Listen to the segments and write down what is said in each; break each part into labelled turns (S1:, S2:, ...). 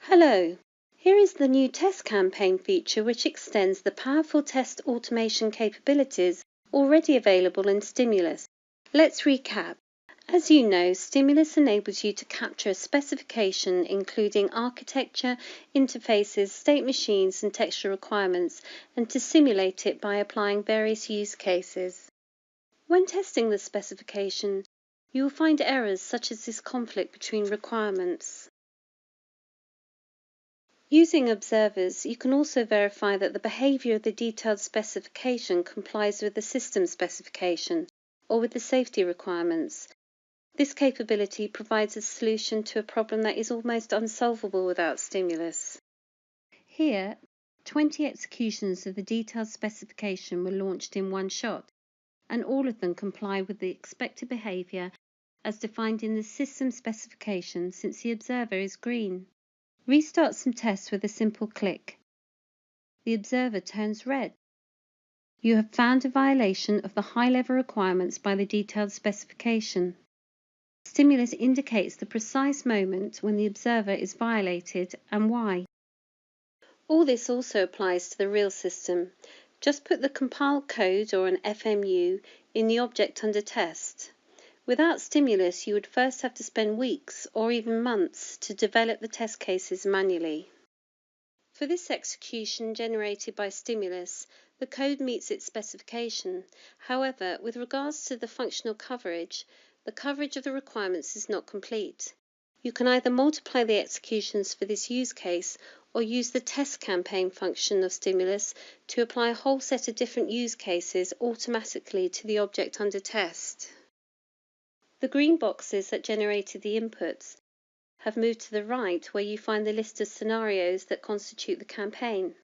S1: Hello, here is the new test campaign feature which extends the powerful test automation capabilities already available in Stimulus. Let's recap. As you know, Stimulus enables you to capture a specification including architecture, interfaces, state machines and textual requirements and to simulate it by applying various use cases. When testing the specification, you will find errors such as this conflict between requirements. Using observers, you can also verify that the behavior of the detailed specification complies with the system specification or with the safety requirements. This capability provides a solution to a problem that is almost unsolvable without Stimulus. Here, 20 executions of the detailed specification were launched in one shot, and all of them comply with the expected behavior as defined in the system specification since the observer is green. Restart some tests with a simple click. The observer turns red. You have found a violation of the high-level requirements by the detailed specification. Stimulus indicates the precise moment when the observer is violated and why. All this also applies to the real system. Just put the compiled code or an FMU in the object under test. Without Stimulus, you would first have to spend weeks or even months to develop the test cases manually. For this execution generated by Stimulus, the code meets its specification. However, with regards to the functional coverage, the coverage of the requirements is not complete. You can either multiply the executions for this use case or use the test campaign function of Stimulus to apply a whole set of different use cases automatically to the object under test. The green boxes that generated the inputs have moved to the right where you find the list of scenarios that constitute the campaign.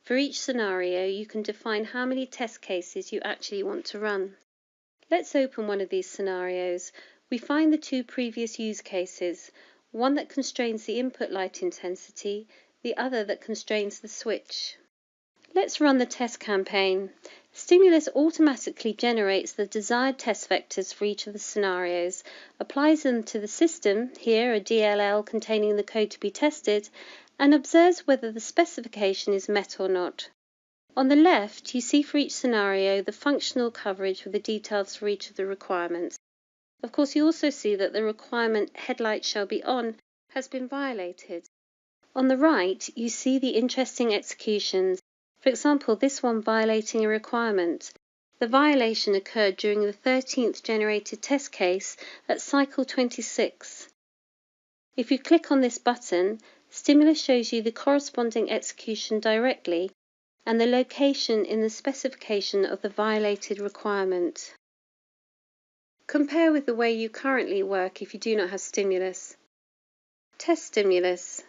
S1: For each scenario, you can define how many test cases you actually want to run. Let's open one of these scenarios. We find the two previous use cases, one that constrains the input light intensity, the other that constrains the switch. Let's run the test campaign. Stimulus automatically generates the desired test vectors for each of the scenarios, applies them to the system, here a DLL containing the code to be tested, and observes whether the specification is met or not. On the left, you see for each scenario the functional coverage with the details for each of the requirements. Of course, you also see that the requirement headlight shall be on has been violated. On the right, you see the interesting executions. For example, this one violating a requirement. The violation occurred during the 13th generated test case at cycle 26. If you click on this button, Stimulus shows you the corresponding execution directly and the location in the specification of the violated requirement. Compare with the way you currently work if you do not have Stimulus. Test Stimulus.